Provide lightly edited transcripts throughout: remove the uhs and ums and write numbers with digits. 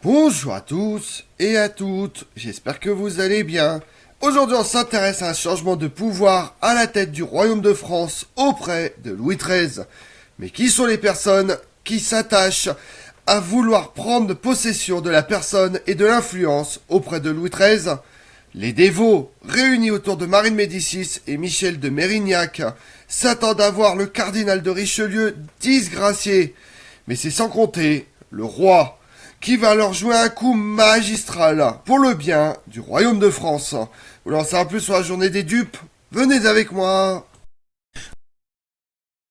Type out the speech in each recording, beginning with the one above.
Bonjour à tous et à toutes, j'espère que vous allez bien. Aujourd'hui on s'intéresse à un changement de pouvoir à la tête du royaume de France auprès de Louis XIII. Mais qui sont les personnes qui s'attachent à vouloir prendre possession de la personne et de l'influence auprès de Louis XIII? Les dévots, réunis autour de Marie de Médicis et Michel de Mérignac, s'attendent à voir le cardinal de Richelieu disgracié. Mais c'est sans compter le roi, qui va leur jouer un coup magistral pour le bien du royaume de France. Vous voulez en savoir plus sur la journée des dupes? Venez avec moi.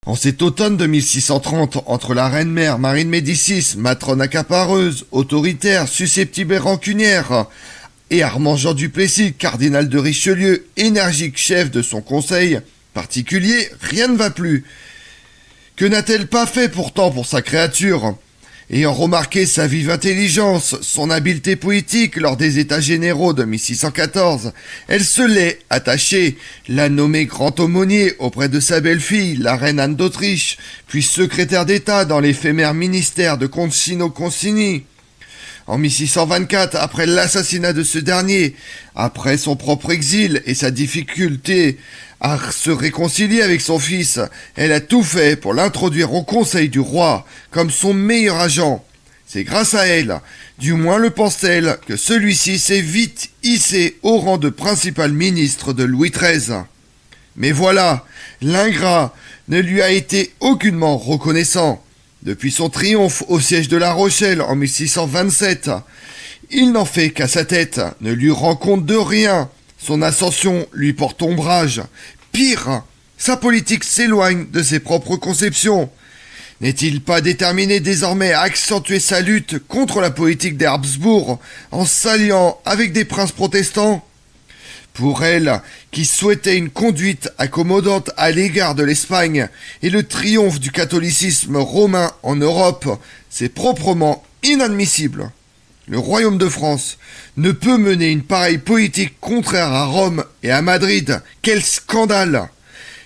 En cet automne de 1630, entre la reine-mère Marie de Médicis, matrone accapareuse, autoritaire, susceptible et rancunière, et Armand Jean Duplessis, cardinal de Richelieu, énergique chef de son conseil particulier, rien ne va plus. Que n'a-t-elle pas fait pourtant pour sa créature? Ayant remarqué sa vive intelligence, son habileté poétique lors des États généraux de 1614, elle se l'est attachée, l'a nommé grand aumônier auprès de sa belle-fille, la reine Anne d'Autriche, puis secrétaire d'État dans l'éphémère ministère de Concino Concini. En 1624, après l'assassinat de ce dernier, après son propre exil et sa difficulté à se réconcilier avec son fils, elle a tout fait pour l'introduire au conseil du roi comme son meilleur agent. C'est grâce à elle, du moins le pense-t-elle, que celui-ci s'est vite hissé au rang de principal ministre de Louis XIII. Mais voilà, l'ingrat ne lui a été aucunement reconnaissant. Depuis son triomphe au siège de La Rochelle en 1627, il n'en fait qu'à sa tête, ne lui rend compte de rien. Son ascension lui porte ombrage. Pire, sa politique s'éloigne de ses propres conceptions. N'est-il pas déterminé désormais à accentuer sa lutte contre la politique des Habsbourg en s'alliant avec des princes protestants? Pour elle, qui souhaitait une conduite accommodante à l'égard de l'Espagne et le triomphe du catholicisme romain en Europe, c'est proprement inadmissible. Le royaume de France ne peut mener une pareille politique contraire à Rome et à Madrid. Quel scandale!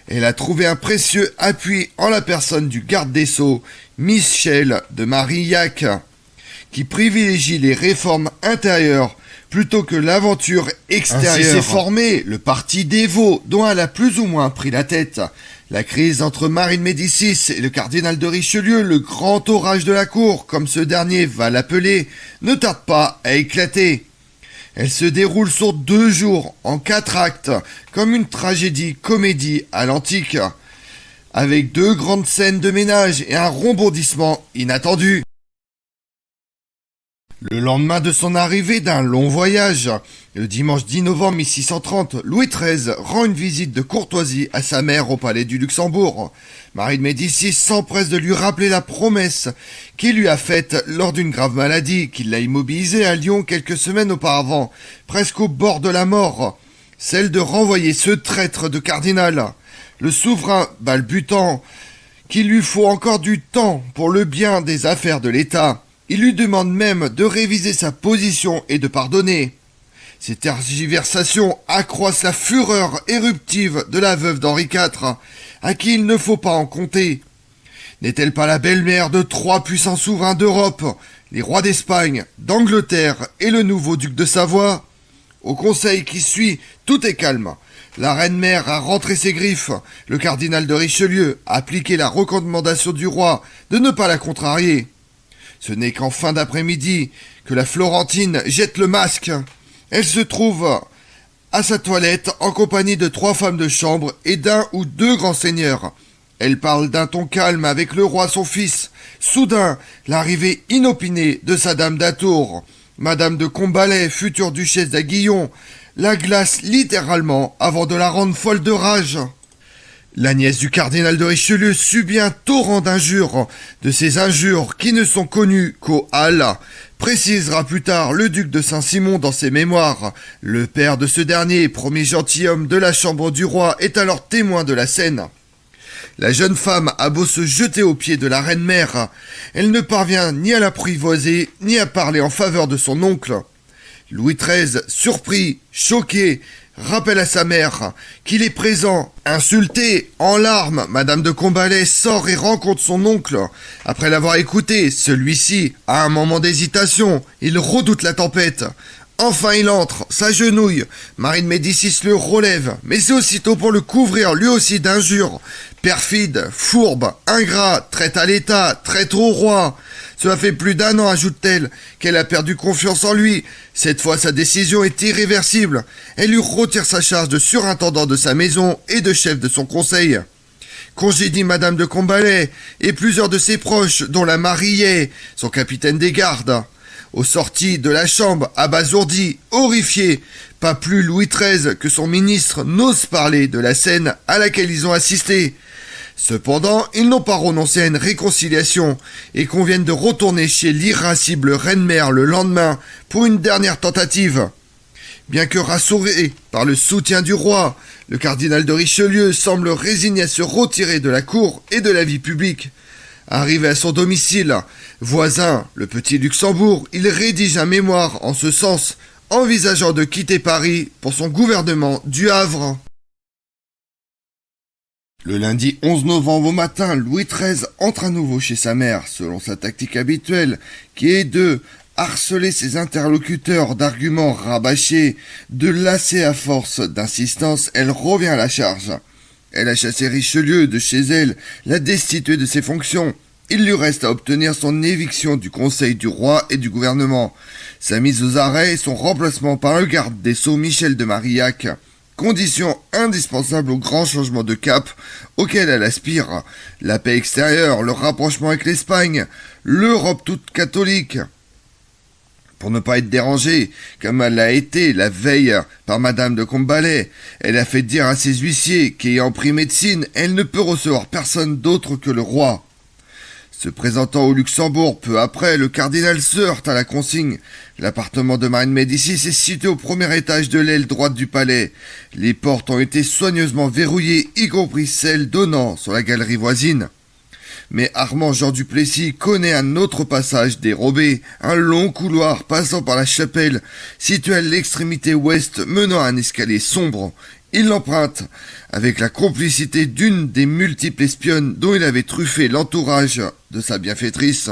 Elle a trouvé un précieux appui en la personne du garde des Sceaux, Michel de Marillac, qui privilégie les réformes intérieures plutôt que l'aventure extérieure. Ainsi s'est formé le parti dévot dont elle a plus ou moins pris la tête. La crise entre Marie de Médicis et le cardinal de Richelieu, le grand orage de la cour, comme ce dernier va l'appeler, ne tarde pas à éclater. Elle se déroule sur 2 jours, en 4 actes, comme une tragédie-comédie à l'antique, avec 2 grandes scènes de ménage et un rebondissement inattendu. Le lendemain de son arrivée d'un long voyage, le dimanche 10 novembre 1630, Louis XIII rend une visite de courtoisie à sa mère au palais du Luxembourg. Marie de Médicis s'empresse de lui rappeler la promesse qu'il lui a faite lors d'une grave maladie, qui l'a immobilisé à Lyon quelques semaines auparavant, presque au bord de la mort, celle de renvoyer ce traître de cardinal. Le souverain balbutant qu'il lui faut encore du temps pour le bien des affaires de l'État. Il lui demande même de réviser sa position et de pardonner. Ces tergiversations accroissent la fureur éruptive de la veuve d'Henri IV, à qui il ne faut pas en compter. N'est-elle pas la belle-mère de 3 puissants souverains d'Europe, les rois d'Espagne, d'Angleterre et le nouveau duc de Savoie? Au conseil qui suit, tout est calme. La reine-mère a rentré ses griffes. Le cardinal de Richelieu a appliqué la recommandation du roi de ne pas la contrarier. Ce n'est qu'en fin d'après-midi que la Florentine jette le masque. Elle se trouve à sa toilette en compagnie de 3 femmes de chambre et d'un ou 2 grands seigneurs. Elle parle d'un ton calme avec le roi son fils. Soudain, l'arrivée inopinée de sa dame d'Atour, Madame de Combalet, future duchesse d'Aiguillon, la glace littéralement avant de la rendre folle de rage. La nièce du cardinal de Richelieu subit un torrent d'injures, de ces injures qui ne sont connues qu'aux Halles, précisera plus tard le duc de Saint-Simon dans ses mémoires. Le père de ce dernier, premier gentilhomme de la chambre du roi, est alors témoin de la scène. La jeune femme a beau se jeter aux pieds de la reine-mère, elle ne parvient ni à l'apprivoiser, ni à parler en faveur de son oncle. Louis XIII, surpris, choqué, rappelle à sa mère qu'il est présent. Insultée, en larmes, Madame de Combalet sort et rencontre son oncle. Après l'avoir écouté, celui-ci a un moment d'hésitation. Il redoute la tempête. Enfin il entre, s'agenouille. Marie de Médicis le relève, mais c'est aussitôt pour le couvrir lui aussi d'injures. Perfide, fourbe, ingrat, traite à l'État, traite au roi. Cela fait plus d'1 an, ajoute-t-elle, qu'elle a perdu confiance en lui. Cette fois, sa décision est irréversible. Elle lui retire sa charge de surintendant de sa maison et de chef de son conseil. Congédie Madame de Combalet et plusieurs de ses proches, dont la Marillet, son capitaine des gardes. Aux sorties de la chambre, abasourdi, horrifié, pas plus Louis XIII que son ministre n'ose parler de la scène à laquelle ils ont assisté. Cependant, ils n'ont pas renoncé à une réconciliation et conviennent de retourner chez l'irascible reine-mère le lendemain pour une dernière tentative. Bien que rassuré par le soutien du roi, le cardinal de Richelieu semble résigné à se retirer de la cour et de la vie publique. Arrivé à son domicile voisin, le petit Luxembourg, il rédige un mémoire en ce sens, envisageant de quitter Paris pour son gouvernement du Havre. Le lundi 11 novembre au matin, Louis XIII entre à nouveau chez sa mère, selon sa tactique habituelle, qui est de harceler ses interlocuteurs d'arguments rabâchés, de lasser à force d'insistance, elle revient à la charge. Elle a chassé Richelieu de chez elle, l'a destitué de ses fonctions. Il lui reste à obtenir son éviction du conseil du roi et du gouvernement, sa mise aux arrêts et son remplacement par le garde des Sceaux Michel de Marillac, condition indispensable au grand changement de cap auquel elle aspire, la paix extérieure, le rapprochement avec l'Espagne, l'Europe toute catholique. Pour ne pas être dérangée, comme elle l'a été la veille par Madame de Combalet, elle a fait dire à ses huissiers qu'ayant pris médecine, elle ne peut recevoir personne d'autre que le roi. Se présentant au Luxembourg peu après, le cardinal se heurte à la consigne. L'appartement de Marie de Médicis est situé au premier étage de l'aile droite du palais. Les portes ont été soigneusement verrouillées, y compris celle donnant sur la galerie voisine. Mais Armand Jean du Plessis connaît un autre passage dérobé, un long couloir passant par la chapelle, situé à l'extrémité ouest menant à un escalier sombre. Il l'emprunte, avec la complicité d'une des multiples espionnes dont il avait truffé l'entourage de sa bienfaitrice.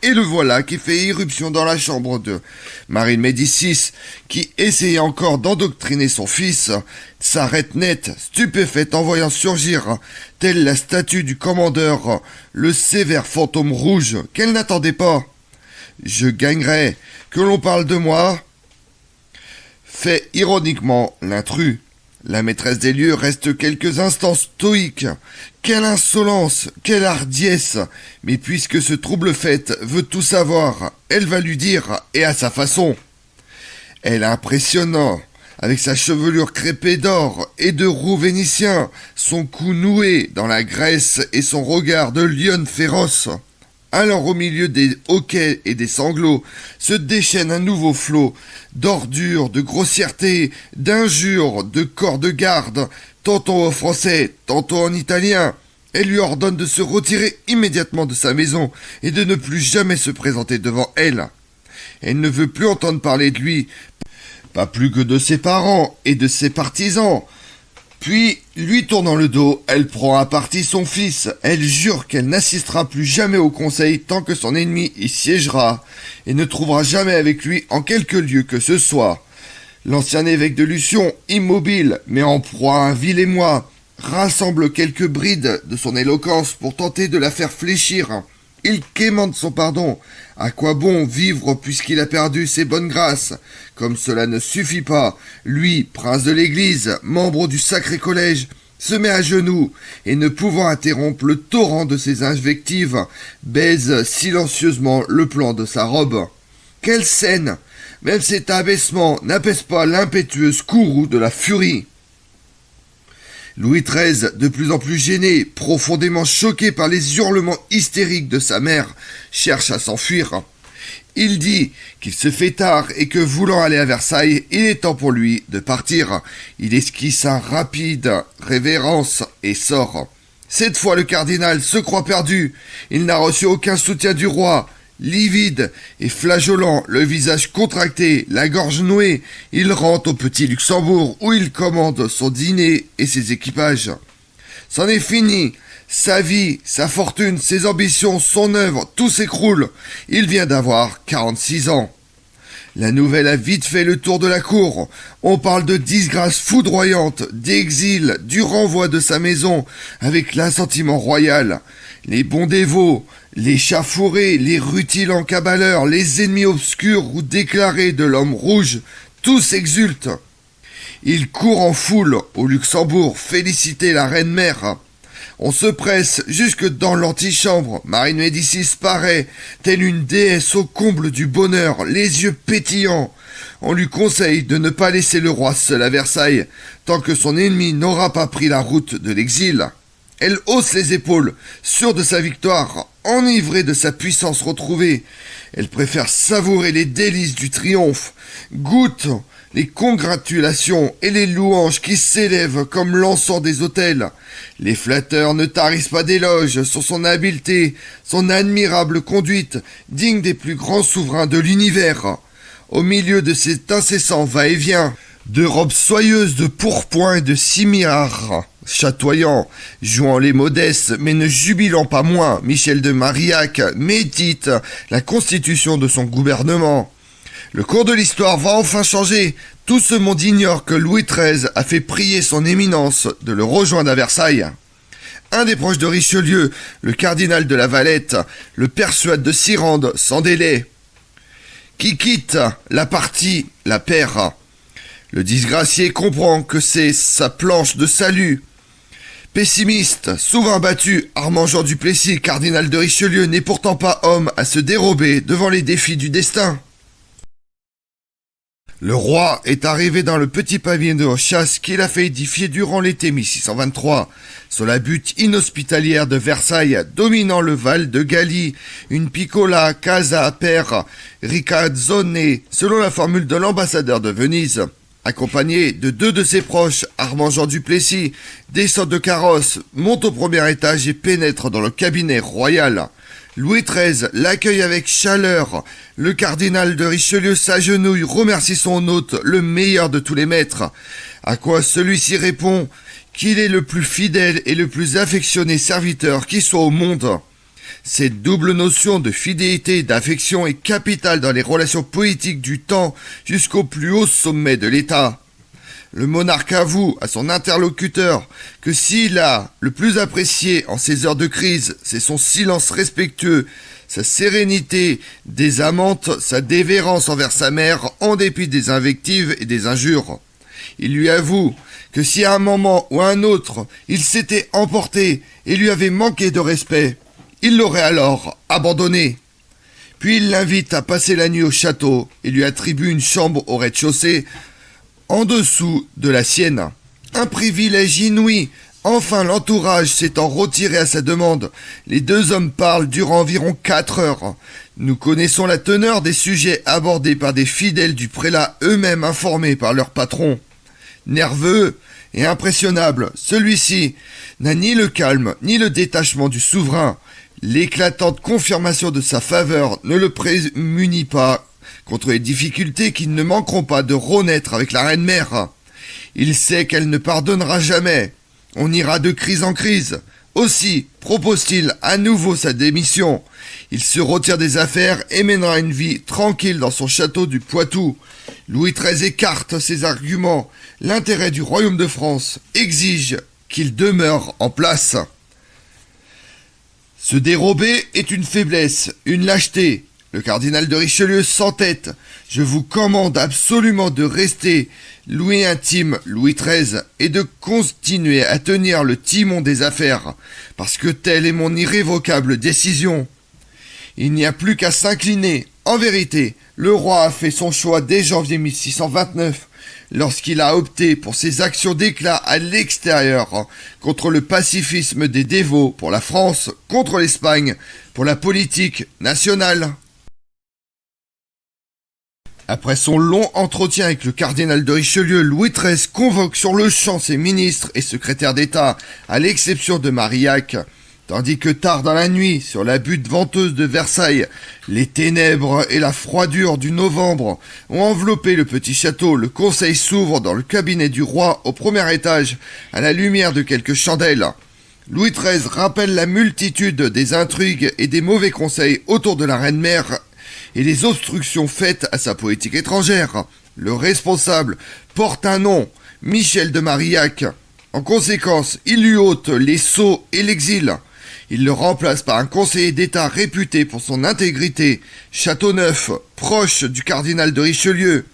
Et le voilà qui fait irruption dans la chambre de Marie de Médicis, qui essayait encore d'endoctriner son fils, s'arrête net, stupéfaite en voyant surgir, telle la statue du commandeur, le sévère fantôme rouge qu'elle n'attendait pas. « Je gagnerai, que l'on parle de moi ?» fait ironiquement l'intrus. La maîtresse des lieux reste quelques instants stoïque. Quelle insolence, quelle hardiesse! Mais puisque ce trouble fait veut tout savoir, elle va lui dire, et à sa façon. Elle est impressionnante, avec sa chevelure crêpée d'or et de roux vénitien, son cou noué dans la graisse et son regard de lionne féroce. Alors au milieu des hoquets et des sanglots se déchaîne un nouveau flot d'ordures, de grossièreté, d'injures, de corps de garde, tantôt en français, tantôt en italien. Elle lui ordonne de se retirer immédiatement de sa maison et de ne plus jamais se présenter devant elle. Elle ne veut plus entendre parler de lui, pas plus que de ses parents et de ses partisans. Puis, lui tournant le dos, elle prend à partie son fils. Elle jure qu'elle n'assistera plus jamais au conseil tant que son ennemi y siégera, et ne trouvera jamais avec lui en quelque lieu que ce soit. L'ancien évêque de Luçon, immobile, mais en proie à un vil émoi, rassemble quelques brides de son éloquence pour tenter de la faire fléchir. Il quémande son pardon. À quoi bon vivre puisqu'il a perdu ses bonnes grâces? Comme cela ne suffit pas, lui, prince de l'église, membre du sacré collège, se met à genoux et ne pouvant interrompre le torrent de ses invectives, baise silencieusement le plan de sa robe. Quelle scène! Même cet abaissement n'apaise pas l'impétueuse courroux de la furie. Louis XIII, de plus en plus gêné, profondément choqué par les hurlements hystériques de sa mère, cherche à s'enfuir. Il dit qu'il se fait tard et que, voulant aller à Versailles, il est temps pour lui de partir. Il esquisse un rapide révérence et sort. Cette fois, le cardinal se croit perdu. Il n'a reçu aucun soutien du roi. Livide et flageolant, le visage contracté, la gorge nouée, il rentre au petit Luxembourg où il commande son dîner et ses équipages. C'en est fini. Sa vie, sa fortune, ses ambitions, son œuvre, tout s'écroule. Il vient d'avoir 46 ans. La nouvelle a vite fait le tour de la cour. On parle de disgrâce foudroyante, d'exil, du renvoi de sa maison, avec l'assentiment royal. Les bons dévots, les chats fourrés, les rutilants cabaleurs, les ennemis obscurs ou déclarés de l'homme rouge, tous exultent. Ils courent en foule au Luxembourg féliciter la reine-mère. On se presse jusque dans l'antichambre. Marine Médicis paraît, telle une déesse au comble du bonheur, les yeux pétillants. On lui conseille de ne pas laisser le roi seul à Versailles, tant que son ennemi n'aura pas pris la route de l'exil. Elle hausse les épaules, sûre de sa victoire, enivrée de sa puissance retrouvée. Elle préfère savourer les délices du triomphe, goûte les congratulations et les louanges qui s'élèvent comme l'encens des autels. Les flatteurs ne tarissent pas d'éloges sur son habileté, son admirable conduite, digne des plus grands souverains de l'univers. Au milieu de cet incessant va-et-vient, de robes soyeuses de pourpoint et de similars chatoyants, jouant les modestes mais ne jubilant pas moins, Michel de Marillac médite la constitution de son gouvernement. Le cours de l'histoire va enfin changer. Tout ce monde ignore que Louis XIII a fait prier son éminence de le rejoindre à Versailles. Un des proches de Richelieu, le cardinal de la Valette, le persuade de s'y rendre sans délai. Qui quitte la partie la perd. Le disgracié comprend que c'est sa planche de salut. Pessimiste, souvent battu, Armand-Jean du Plessis, cardinal de Richelieu, n'est pourtant pas homme à se dérober devant les défis du destin. Le roi est arrivé dans le petit pavillon de chasse qu'il a fait édifier durant l'été 1623, sur la butte inhospitalière de Versailles, dominant le Val de Gallie, une piccola casa per ricazzone, selon la formule de l'ambassadeur de Venise. Accompagné de deux de ses proches, Armand-Jean du Plessis descend de carrosse, monte au premier étage et pénètre dans le cabinet royal. Louis XIII l'accueille avec chaleur. Le cardinal de Richelieu s'agenouille, remercie son hôte, le meilleur de tous les maîtres. À quoi celui-ci répond qu'il est le plus fidèle et le plus affectionné serviteur qui soit au monde. Cette double notion de fidélité et d'affection est capitale dans les relations politiques du temps jusqu'au plus haut sommet de l'État. Le monarque avoue à son interlocuteur que s'il a le plus apprécié en ces heures de crise, c'est son silence respectueux, sa sérénité désamante, sa dévérence envers sa mère en dépit des invectives et des injures. Il lui avoue que si à un moment ou à un autre il s'était emporté et lui avait manqué de respect, il l'aurait alors abandonné. Puis il l'invite à passer la nuit au château et lui attribue une chambre au rez-de-chaussée en dessous de la sienne. Un privilège inouï. Enfin, l'entourage s'étant retiré à sa demande, les deux hommes parlent durant environ 4 heures. Nous connaissons la teneur des sujets abordés par des fidèles du prélat eux-mêmes informés par leur patron. Nerveux et impressionnable, celui-ci n'a ni le calme ni le détachement du souverain. L'éclatante confirmation de sa faveur ne le prémunit pas contre les difficultés qui ne manqueront pas de renaître avec la reine-mère. Il sait qu'elle ne pardonnera jamais. On ira de crise en crise. Aussi propose-t-il à nouveau sa démission. Il se retire des affaires et mènera une vie tranquille dans son château du Poitou. Louis XIII écarte ses arguments. L'intérêt du royaume de France exige qu'il demeure en place. Se dérober est une faiblesse, une lâcheté. Le cardinal de Richelieu s'entête. Je vous commande absolument de rester Louis intime Louis XIII et de continuer à tenir le timon des affaires, parce que telle est mon irrévocable décision. Il n'y a plus qu'à s'incliner. En vérité, le roi a fait son choix dès janvier 1629, lorsqu'il a opté pour ses actions d'éclat à l'extérieur, contre le pacifisme des dévots pour la France, contre l'Espagne, pour la politique nationale. Après son long entretien avec le cardinal de Richelieu, Louis XIII convoque sur le champ ses ministres et secrétaires d'État, à l'exception de Marillac. Tandis que tard dans la nuit, sur la butte venteuse de Versailles, les ténèbres et la froidure du novembre ont enveloppé le petit château, le conseil s'ouvre dans le cabinet du roi au premier étage, à la lumière de quelques chandelles. Louis XIII rappelle la multitude des intrigues et des mauvais conseils autour de la reine-mère et les obstructions faites à sa politique étrangère. Le responsable porte un nom, Michel de Marillac. En conséquence, il lui ôte les sceaux et l'exil. Il le remplace par un conseiller d'État réputé pour son intégrité, Châteauneuf, proche du cardinal de Richelieu.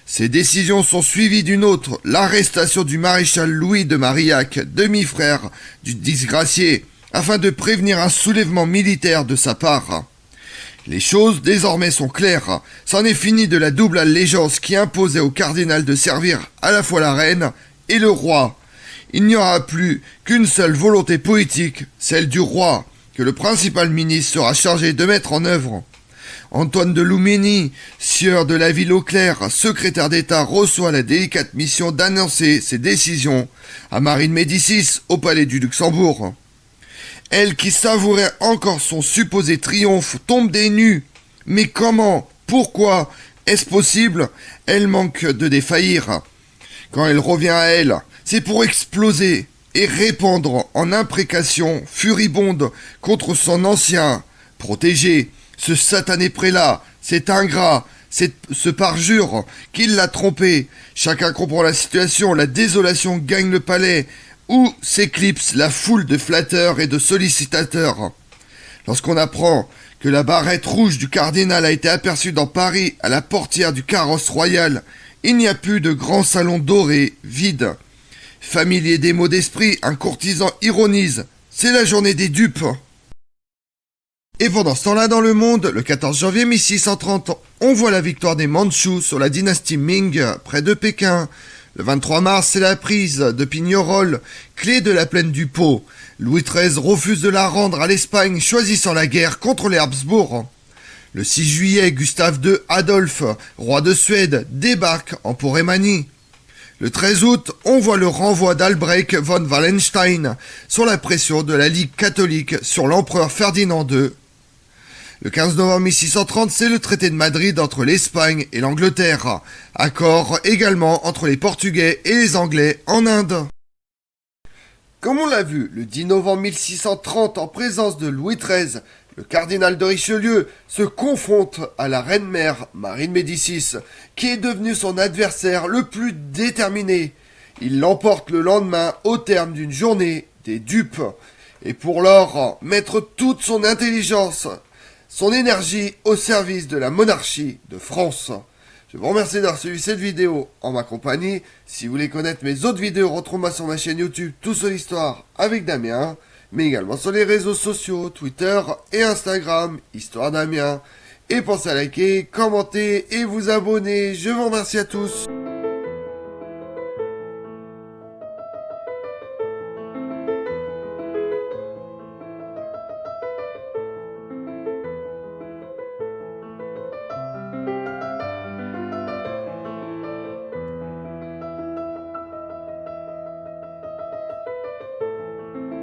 Ces décisions sont suivies d'une autre, l'arrestation du maréchal Louis de Marillac, demi-frère du disgracié, afin de prévenir un soulèvement militaire de sa part. Les choses désormais sont claires, c'en est fini de la double allégeance qui imposait au cardinal de servir à la fois la reine et le roi. Il n'y aura plus qu'une seule volonté politique, celle du roi, que le principal ministre sera chargé de mettre en œuvre. Antoine de Loumenie, sieur de la ville Auclair, secrétaire d'État, reçoit la délicate mission d'annoncer ses décisions à Marie de Médicis au palais du Luxembourg. Elle qui savourait encore son supposé triomphe tombe des nues. Mais comment? Pourquoi? Est-ce possible? Elle manque de défaillir. Quand elle revient à elle, c'est pour exploser et répandre en imprécations furibondes contre son ancien protégé, ce satané prélat, cet ingrat, ce parjure qui l'a trompé. Chacun comprend la situation, la désolation gagne le palais, où s'éclipse la foule de flatteurs et de sollicitateurs. Lorsqu'on apprend que la barrette rouge du cardinal a été aperçue dans Paris à la portière du carrosse royal, il n'y a plus de grand salon doré, vide. Familier des mots d'esprit, un courtisan ironise. C'est la journée des dupes. Et pendant ce temps-là dans le monde, le 14 janvier 1630, on voit la victoire des Mandchous sur la dynastie Ming près de Pékin. Le 23 mars, c'est la prise de Pignerol, clé de la plaine du Pô. Louis XIII refuse de la rendre à l'Espagne, choisissant la guerre contre les Habsbourg. Le 6 juillet, Gustave II Adolphe, roi de Suède, débarque en Porémanie. Le 13 août, on voit le renvoi d'Albrecht von Wallenstein sur la pression de la Ligue catholique sur l'empereur Ferdinand II. Le 15 novembre 1630, c'est le traité de Madrid entre l'Espagne et l'Angleterre. Accord également entre les Portugais et les Anglais en Inde. Comme on l'a vu, le 10 novembre 1630, en présence de Louis XIII, le cardinal de Richelieu se confronte à la reine-mère Marie de Médicis, qui est devenue son adversaire le plus déterminé. Il l'emporte le lendemain au terme d'une journée des dupes, et pour lors mettre toute son intelligence, son énergie au service de la monarchie de France. Je vous remercie d'avoir suivi cette vidéo en ma compagnie. Si vous voulez connaître mes autres vidéos, retrouvez-moi sur ma chaîne YouTube Tout sur l'Histoire avec Damien, mais également sur les réseaux sociaux, Twitter et Instagram, Histoire Damien. Et pensez à liker, commenter et vous abonner. Je vous remercie à tous.